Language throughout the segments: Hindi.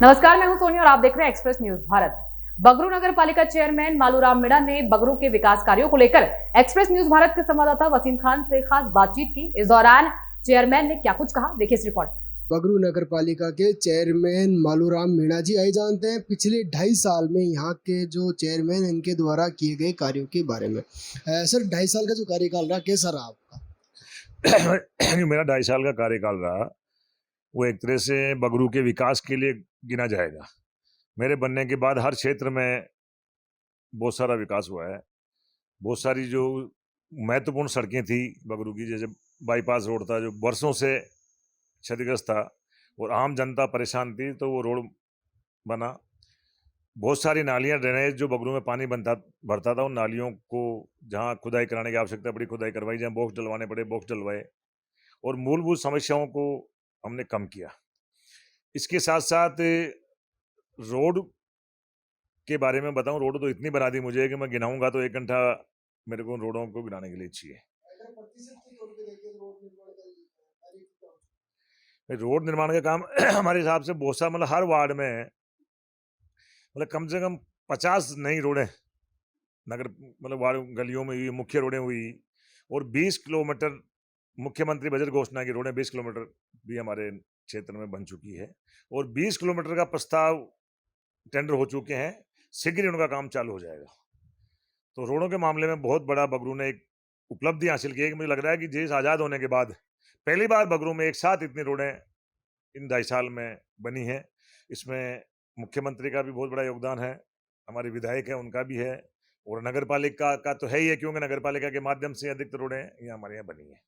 नमस्कार, मैं हूं सोनी और आप देख रहे हैं एक्सप्रेस न्यूज भारत। बगरू नगर पालिका चेयरमैन मालूराम मीणा ने बगरू के विकास कार्यों को लेकर एक्सप्रेस न्यूज भारत के संवाददाता वसीम खान से खास बातचीत की। इस दौरान चेयरमैन ने क्या कुछ कहा, देखिए इस रिपोर्ट में। बगरू नगर पालिका के चेयरमैन मालूराम मीणा जी, आइए जानते हैं पिछले 2.5 साल में यहाँ के जो चेयरमैन इनके द्वारा किए गए कार्यों के बारे में। सर, 2.5 साल का जो कार्यकाल रहा, कैसा रहा आपका? मेरा 2.5 साल का कार्यकाल रहा, वो एक तरह से बगरू के विकास के लिए गिना जाएगा। मेरे बनने के बाद हर क्षेत्र में बहुत सारा विकास हुआ है। बहुत सारी जो महत्वपूर्ण सड़कें थी बगरू की, जैसे बाईपास रोड था जो वर्षों से क्षतिग्रस्त था और आम जनता परेशान थी, तो वो रोड बना। बहुत सारी नालियाँ, ड्रेनेज जो बगरू में पानी भरता था, उन नालियों को जहाँ खुदाई कराने की आवश्यकता पड़ी खुदाई करवाई, जहाँ बॉक्स डलवाने पड़े बॉक्स डलवाए और मूलभूत समस्याओं को हमने कम किया। इसके साथ साथ रोड के बारे में बताऊं, रोड तो इतनी बना दी मुझे कि मैं गिनाऊंगा तो 1 घंटा मेरे को रोडों को गिनाने के लिए चाहिए। रोड निर्माण का काम हमारे हिसाब से बहुत सा, मतलब हर वार्ड में मतलब कम से कम 50 नई रोडें नगर, मतलब वार्ड गलियों में हुई, मुख्य रोडें हुई और 20 किलोमीटर मुख्यमंत्री बजट घोषणा की रोडें 20 किलोमीटर भी हमारे क्षेत्र में बन चुकी है और 20 किलोमीटर का प्रस्ताव टेंडर हो चुके हैं। शीघ्र ही उनका काम चालू हो जाएगा। तो रोडों के मामले में बहुत बड़ा बगरू ने एक उपलब्धि हासिल की है कि मुझे लग रहा है कि देश आज़ाद होने के बाद पहली बार बगरू में एक साथ इतनी रोडें इन 2.5 साल में बनी हैं। इसमें मुख्यमंत्री का भी बहुत बड़ा योगदान है, हमारे विधायक हैं उनका भी है और नगर पालिका का तो है ही है, क्योंकि नगर पालिका के माध्यम से अधिकतर रोडें यहाँ हमारे यहाँ बनी है।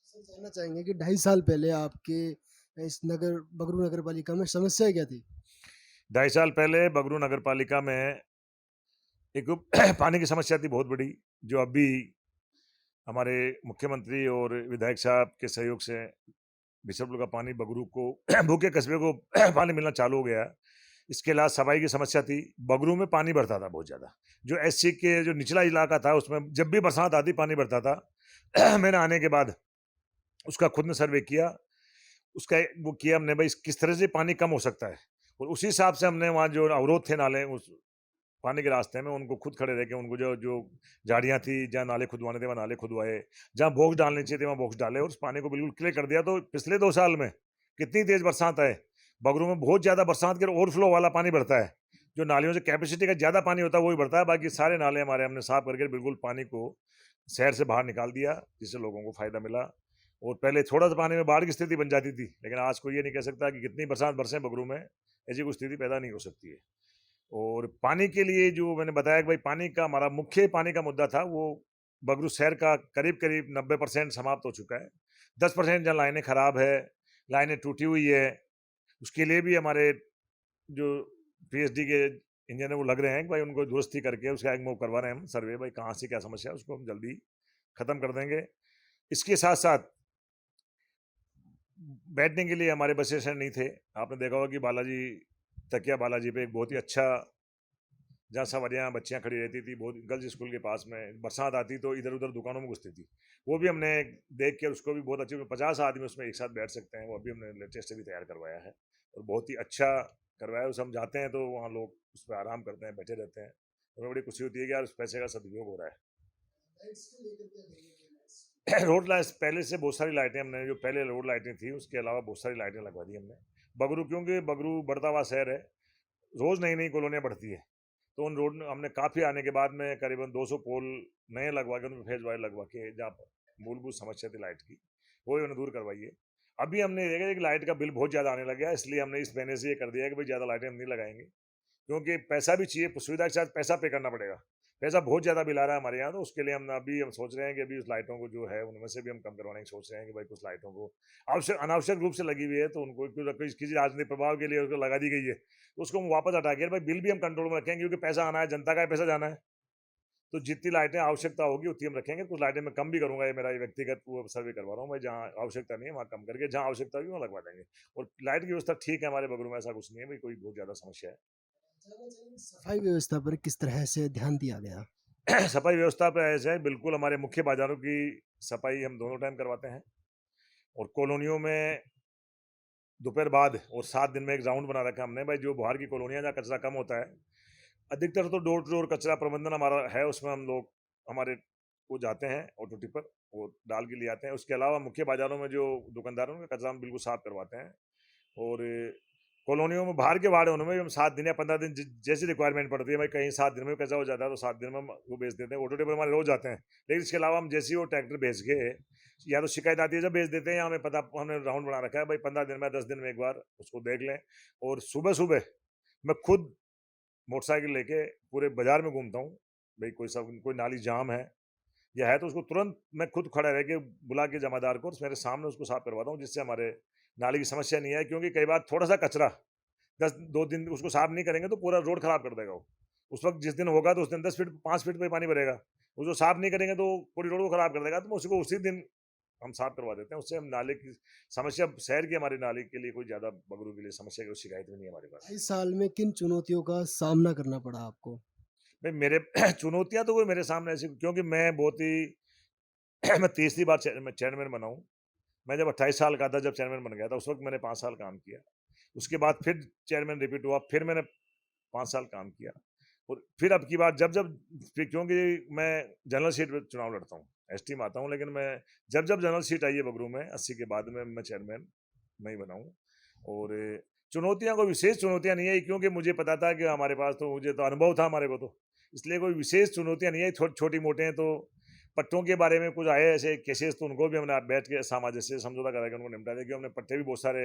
सर, जानना चाहेंगे कि 2.5 साल पहले आपके इस बगरू नगर पालिका में समस्या क्या थी? 2.5 साल पहले बगरू नगर पालिका में एक पानी की समस्या थी बहुत बड़ी, जो अभी हमारे मुख्यमंत्री और विधायक साहब के सहयोग से बिशपपुर का पानी बगरू को भूखे कस्बे को पानी मिलना चालू हो गया। इसके अलावा सफाई की समस्या थी। बगरू में पानी भरता था बहुत ज़्यादा, जो एससी के जो निचला इलाका था उसमें जब भी बरसात आती पानी भरता था। मैंने आने के बाद उसका खुद ने सर्वे किया, उसका वो किया हमने, भाई किस तरह से पानी कम हो सकता है, और उसी हिसाब से हमने वहाँ जो अवरोध थे नाले उस पानी के रास्ते में, उनको खुद खड़े रह के उनको जो जो झाड़ियाँ थी, जहाँ नाले खुदवाने थे वहाँ नाले खुदवाए, जहाँ बॉक्स डालने चाहिए थे वहाँ बॉक्स डाले और उस पानी को बिल्कुल क्लियर कर दिया। तो पिछले 2 साल में कितनी तेज़ बरसात आए, बगरू में बहुत ज़्यादा बरसात के ओवरफ्लो वाला पानी बढ़ता है, जो नालियों से कैपेसिटी का ज़्यादा पानी होता है वही बढ़ता है। बाकी सारे नाले हमारे हमने साफ करके बिल्कुल पानी को शहर से बाहर निकाल दिया, जिससे लोगों को फ़ायदा मिला। और पहले थोड़ा सा पानी में बाढ़ की स्थिति बन जाती थी, लेकिन आज कोई ये नहीं कह सकता कि कितनी बरसात बरसे बगरू में ऐसी कोई स्थिति पैदा नहीं हो सकती है। और पानी के लिए जो मैंने बताया कि भाई पानी का हमारा मुख्य पानी का मुद्दा था, वो बगरू शहर का करीब 90% समाप्त हो चुका है। 10% जहाँ लाइनें खराब है, लाइनें टूटी हुई है, उसके लिए भी हमारे जो पीएचडी के इंजीनियर वो लग रहे हैं कि भाई उनको दुरुस्ती करके उसका एक मूव करवा रहे हैं हम सर्वे, भाई कहाँ से क्या समस्या है उसको हम जल्दी खत्म कर देंगे। इसके साथ साथ बैठने के लिए हमारे बस स्टैंड नहीं थे। आपने देखा होगा कि बालाजी, तकिया बालाजी पे एक बहुत ही अच्छा, जहाँ सवारियाँ बच्चियाँ खड़ी रहती थी, बहुत गर्ल्स स्कूल के पास में, बरसात आती तो इधर उधर दुकानों में घुसती थी, वो भी हमने देख के उसको भी बहुत अच्छे 50 आदमी उसमें एक साथ बैठ सकते हैं, वो अभी हमने लेटेस्ट भी तैयार करवाया है और बहुत ही अच्छा करवाया है। उसे हम जाते हैं तो वहाँ लोग उस पर आराम करते हैं, बैठे रहते हैं, हमें बड़ी खुशी होती है कि यार उस पैसे का सदुपयोग हो रहा है। रोड लाइट पहले से बहुत सारी लाइटें हमने, जो पहले रोड लाइटें थी उसके अलावा बहुत सारी लाइटें लगवा दी हमने बगरू, क्योंकि बगरू बढ़ता हुआ शहर है, रोज़ नई नई कॉलोनियाँ बढ़ती है, तो उन रोड में हमने काफ़ी आने के बाद में करीबन 200 पोल नए लगवा के उनमें फेज वायर लगवा के, जहाँ मूलभूत समस्या थी लाइट की वो ही उन्हें दूर करवाई है। अभी हमने देखा कि लाइट का बिल बहुत ज़्यादा आने लग गया, इसलिए हमने इस महीने से ये कर दिया है कि भाई ज़्यादा लाइटें हम नहीं लगाएंगे, क्योंकि पैसा भी चाहिए, सुविधा के साथ पैसा पे करना पड़ेगा। पैसा बहुत ज़्यादा बिल आ रहा है हमारे यहाँ, तो उसके लिए हम सोच रहे हैं कि अभी उस लाइटों को जो है उनमें से भी हम कम करवाने की सोच रहे हैं कि भाई कुछ लाइटों को अनावश्यक रूप से लगी हुई है तो उनको किसी राजनीतिक प्रभाव के लिए उसको लगा दी गई है, तो उसको हम वापस हटा के भाई बिल भी हम कंट्रोल में रखेंगे, क्योंकि पैसा आना है, जनता का पैसा जाना है, तो जितनी लाइटें आवश्यकता होगी उतनी हम रखेंगे। कुछ लाइटें मैं कम भी करूंगा, ये मेरा व्यक्तिगत वो सर्वे करवा रहा हूँ, भाई जहाँ आवश्यकता नहीं है वहाँ कम करके, जहाँ आवश्यकता होगी वहाँ लगवा देंगे। और लाइट की व्यवस्था ठीक है हमारे बगरू में, ऐसा कुछ नहीं है भाई कोई बहुत ज़्यादा समस्या है। सफाई व्यवस्था पर किस तरह से ध्यान दिया गया? सफाई व्यवस्था पे ऐसे है, बिल्कुल हमारे मुख्य बाजारों की सफाई हम दोनों टाइम करवाते हैं और कॉलोनियों में दोपहर बाद और 7 दिन में एक राउंड बना रखा है हमने भाई, जो बाहर की कॉलोनियाँ जहाँ कचरा कम होता है, अधिकतर तो डोर टू डोर कचरा प्रबंधन हमारा है, उसमें हम लोग हमारे वो जाते हैं ऑटो टिपर, वो डाल के ले आते हैं। उसके अलावा मुख्य बाज़ारों में जो दुकानदार हैं उनका कचरा हम बिल्कुल साफ़ करवाते हैं। और कॉलोनियों में बाहर के वार्ड है उनमें भी हम 7 दिन या 15 दिन जैसी रिक्वायरमेंट पड़ती है भाई, कहीं 7 दिन में कचरा हो जाता है तो 7 दिन में हम वो भेज देते हैं। ऑटो टिपर हमारे रोज आते हैं, लेकिन इसके अलावा हम जैसे ही वो ट्रैक्टर भेज के, या तो शिकायत आती है जब भेज देते हैं, या हमें पता, हमने राउंड बना रखा है भाई 15 दिन में 10 दिन में एक बार उसको देख लें। और सुबह सुबह मैं खुद मोटरसाइकिल लेके पूरे बाजार में घूमता हूँ भाई, कोई नाली जाम है या है तो उसको तुरंत मैं खुद खड़ा रह के बुला के जमादार को मेरे सामने उसको साफ करवाता हूँ, जिससे हमारे नाली की समस्या नहीं है। क्योंकि कई बार थोड़ा सा कचरा 2 दिन उसको साफ नहीं करेंगे तो पूरा रोड खराब कर देगा वो। उस वक्त जिस दिन होगा तो उस दिन 10 फीट 5 फीट पे पानी भरेगा, उसको साफ नहीं करेंगे तो पूरी रोड को खराब कर देगा। तो उसको उसी दिन हम साफ करवा देते हैं, उससे हम नाले की समस्या, शहर की हमारी नाले के लिए कोई ज़्यादा बगरू के लिए समस्या की शिकायत भी नहीं है हमारे पास। इस साल में किन चुनौतियों का सामना करना पड़ा आपको? भाई मेरे चुनौतियाँ तो कोई मेरे सामने ऐसी, क्योंकि मैं बहुत ही मैं तीसरी बार चेयरमैन बना हूँ। मैं जब 28 साल का था जब चेयरमैन बन गया था, उस वक्त मैंने 5 साल काम किया। उसके बाद फिर चेयरमैन रिपीट हुआ, फिर मैंने 5 साल काम किया। और फिर अब की बार क्योंकि मैं जनरल सीट पे चुनाव लड़ता हूँ, एसटी में आता हूँ, लेकिन मैं जब जनरल सीट आई है बगरू में 80 के बाद में, मैं चेयरमैन नहीं बना हूँ। और चुनौतियाँ, कोई विशेष चुनौतियाँ नहीं है, क्योंकि मुझे पता था कि हमारे पास तो, मुझे तो अनुभव था हमारे को, तो इसलिए कोई विशेष चुनौतियाँ नहीं है। छोटी मोटे हैं तो पट्टों के बारे में कुछ आए ऐसे केसेस, तो उनको भी हमने बैठ के सामंजस्य से समझौता करा के उनको निपटा दिया, क्योंकि हमने पट्टे भी बहुत सारे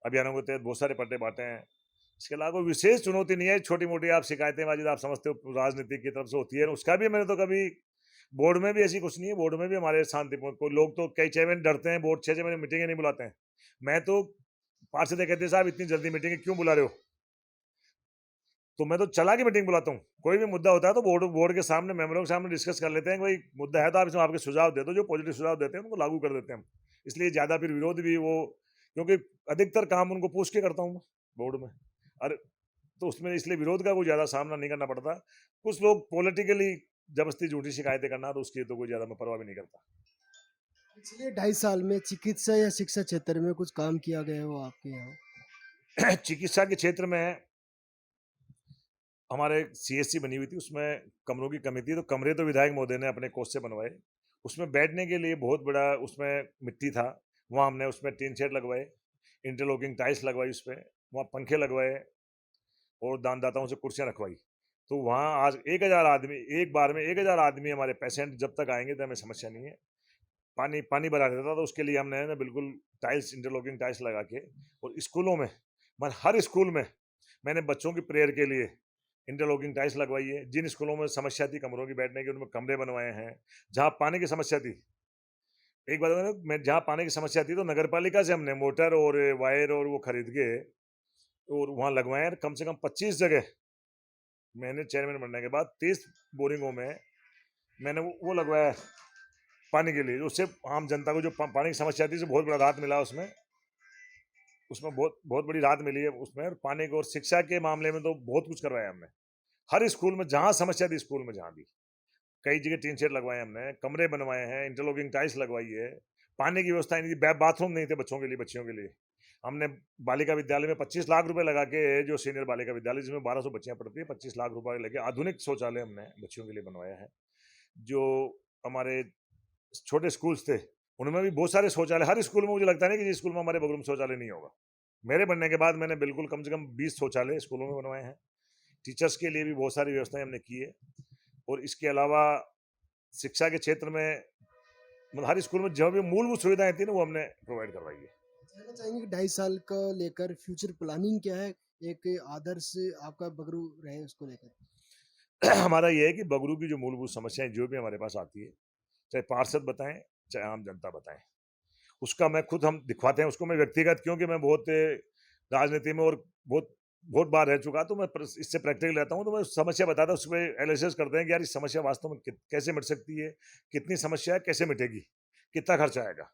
अभियानों के तहत बहुत सारे पट्टे बांटे हैं। इसके अलावा कोई विशेष चुनौती नहीं है। छोटी मोटी आप शिकायतें बाजी आप समझते हो राजनीति की तरफ से होती है, उसका भी मैंने तो कभी, बोर्ड में भी ऐसी कुछ नहीं है। बोर्ड में भी हमारे शांतिपूर्ण, कोई लोग तो कई चेयरमैन डरते हैं, बोर्ड 6 महीने मीटिंगें नहीं बुलाते हैं। मैं तो पार्षद कहते हैं साहब इतनी जल्दी मीटिंग क्यों बुला रहे हो, तो मैं तो चला के मीटिंग बुलाता हूँ। कोई भी मुद्दा होता है तो बोर्ड के सामने, मेंबरों के सामने डिस्कस कर लेते हैं। कोई मुद्दा है तो आप इसमें आपके सुझाव दे दो, जो पॉजिटिव सुझाव देते हैं उनको लागू कर देते हैं हम। इसलिए ज़्यादा फिर विरोध भी वो, क्योंकि अधिकतर काम उनको पूछ के करता हूँ मैं बोर्ड में, और तो उसमें इसलिए विरोध का कोई ज़्यादा सामना नहीं करना पड़ता। कुछ लोग पॉलिटिकली जबरदस्ती झूठी शिकायतें करना, तो उसकी तो कोई ज़्यादा मैं परवाह भी नहीं करता। पिछले 2.5 साल में चिकित्सा या शिक्षा क्षेत्र में कुछ काम किया गया हो आपके यहाँ? चिकित्सा के क्षेत्र में हमारे सीएससी बनी हुई थी, उसमें कमरों की कमी थी, तो कमरे तो विधायक महोदय ने अपने कोष से बनवाए। उसमें बैठने के लिए बहुत बड़ा उसमें मिट्टी था, वहाँ हमने उसमें टीन शेड लगवाए, इंटरलॉकिंग टाइल्स लगवाई, उस पर वहाँ पंखे लगवाए और दानदाताओं से कुर्सियाँ रखवाई। तो वहाँ आज 1000 आदमी, एक बार में 1000 आदमी हमारे पेशेंट जब तक आएंगे तो हमें समस्या नहीं है। पानी भरा रहता था, तो उसके लिए हमने ना बिल्कुल टाइल्स, इंटरलॉकिंग टाइल्स लगा के, और स्कूलों में, हर स्कूल में मैंने बच्चों की प्रेयर के लिए इंटरलॉकिंग टाइल्स लगवाई है। जिन स्कूलों में समस्या थी कमरों की बैठने की, उनमें कमरे बनवाए हैं। जहाँ पानी की समस्या थी, एक बात बताऊं, मैं जहाँ पानी की समस्या थी तो नगर पालिका से हमने मोटर और वायर और वो खरीद के और वहाँ लगवाए हैं। कम से कम 25 जगह मैंने चेयरमैन बनने के बाद 30 बोरिंगों में मैंने वो लगवाया पानी के लिए। उससे आम जनता को जो पानी की समस्या थी उससे बहुत बड़ा राहत मिला। उसमें बहुत बहुत बड़ी राहत मिली है उसमें। और पानी को और शिक्षा के मामले में तो बहुत कुछ करवाया हमने। हर स्कूल में जहाँ समस्या थी, स्कूल में जहाँ भी, कई जगह टीन शेड लगवाए हमने, कमरे बनवाए हैं, इंटरलॉकिंग टाइल्स लगवाई है। पानी की व्यवस्था नहीं थी, बाथरूम नहीं थे बच्चों के लिए, बच्चियों के लिए। हमने बालिका विद्यालय में 25 लाख रुपए लगा के, जो सीनियर बालिका विद्यालय जिसमें 1200 बच्चियां पढ़ती है, 25 लाख रुपए लगे आधुनिक शौचालय हमने बच्चियों के लिए बनवाया है। जो हमारे छोटे स्कूल्स थे उनमें भी बहुत सारे शौचालय, हर स्कूल में, मुझे लगता नहीं कि जिस स्कूल में हमारे बगल में शौचालय नहीं होगा। मेरे बनने के बाद मैंने बिल्कुल कम से कम 20 शौचालय स्कूलों में बनवाए हैं। टीचर्स के लिए भी बहुत सारी व्यवस्थाएं हमने की है। और इसके अलावा शिक्षा के क्षेत्र में हर स्कूल में जो भी मूलभूत सुविधाएं थी ना, वो हमने प्रोवाइड करवाई है। जानना चाहेंगे कि 2.5 साल का लेकर फ्यूचर प्लानिंग क्या है? एक आदर्श आपका बगरू रहे उसको लेकर। हमारा ये है कि बगरू की जो मूलभूत समस्याएं जो भी हमारे पास आती है, चाहे पार्षद बताएं चाहे आम जनता बताएं, उसका मैं खुद, हम दिखवाते हैं उसको। मैं व्यक्तिगत, क्योंकि मैं बहुत राजनीति में और बहुत बार रह चुका, तो मैं इससे प्रैक्टिकल रहता हूँ, तो मैं समस्या बताता हूँ, उसमें एनालिसिस करते हैं कि यार इस समस्या वास्तव में कैसे मिट सकती है, कितनी समस्या है, कैसे मिटेगी, कितना खर्चा आएगा।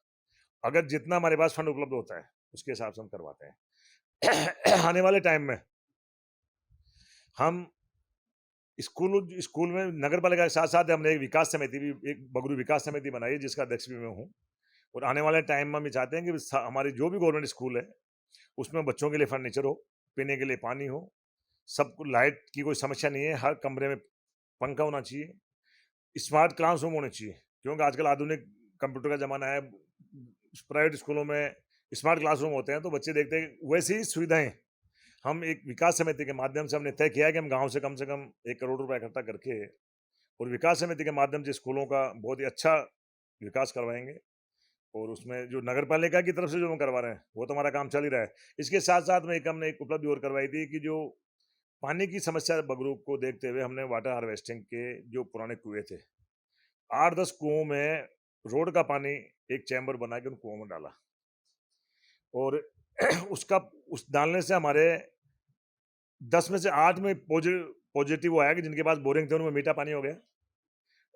अगर जितना हमारे पास फंड उपलब्ध होता है उसके हिसाब से हम करवाते हैं। आने वाले टाइम में हम स्कूल में नगर पालिका के साथ साथ हमने एक विकास समिति भी, एक बगरू विकास समिति बनाई है, जिसका अध्यक्ष भी मैं हूँ। और आने वाले टाइम में हम चाहते हैं कि हमारे जो भी गवर्नमेंट स्कूल है उसमें बच्चों के लिए फर्नीचर हो, पीने के लिए पानी हो, सबको लाइट की कोई समस्या नहीं है, हर कमरे में पंखा होना चाहिए, स्मार्ट क्लासरूम होने चाहिए, क्योंकि आजकल आधुनिक कंप्यूटर का ज़माना है। प्राइवेट स्कूलों में स्मार्ट क्लासरूम होते हैं, तो बच्चे देखते हैं वैसी ही सुविधाएँ हम एक विकास समिति के माध्यम से हमने तय किया है कि हम गाँव से कम 1 करोड़ रुपए इकट्ठा करके और विकास समिति के माध्यम से स्कूलों का बहुत ही अच्छा विकास करवाएँगे। और उसमें जो नगर पालिका की तरफ से जो हम करवा रहे हैं, वो तो हमारा काम चल ही रहा है। इसके साथ-साथ में हमने एक उपलब्धि और करवाई थी कि जो पानी की समस्या बगरू को देखते हुए हमने वाटर हार्वेस्टिंग के जो पुराने कुएँ थे, 8-10 कुओं में रोड का पानी एक चैम्बर बना के उन कुओं में डाला और उसका उस डालने से हमारे 10 में से 8 में पॉजिटिव वो आया कि जिनके पास बोरिंग थे उनमें मीठा पानी हो गया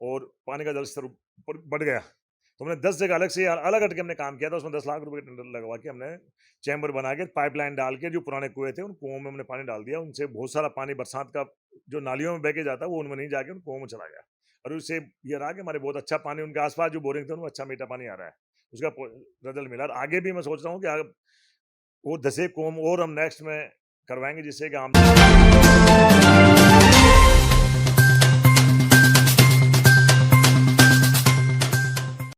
और पानी का जल स्तर ऊपर बढ़ गया। तो हमने 10 जगह अलग से अलग हट के हमने काम किया था, उसमें 10 लाख रुपए का टेंडर लगवा के हमने चैम्बर बना के पाइपलाइन डाल के जो पुराने कुएँ थे उन कुओं में हमने पानी डाल दिया। उनसे बहुत सारा पानी बरसात का जो नालियों में बह के जाता वो उनमें नहीं जाके उन कुओं में चला गया और उससे ये रहा कि हमारे बहुत अच्छा पानी उनके आस-पास जो बोरिंग थे उनमें अच्छा मीठा पानी आ रहा है। उसका रिजल्ट मिला और आगे भी मैं सोच रहा हूँ कि वो 10 एक कुओं और हम नेक्स्ट में करवाएँगे जिससे कि आम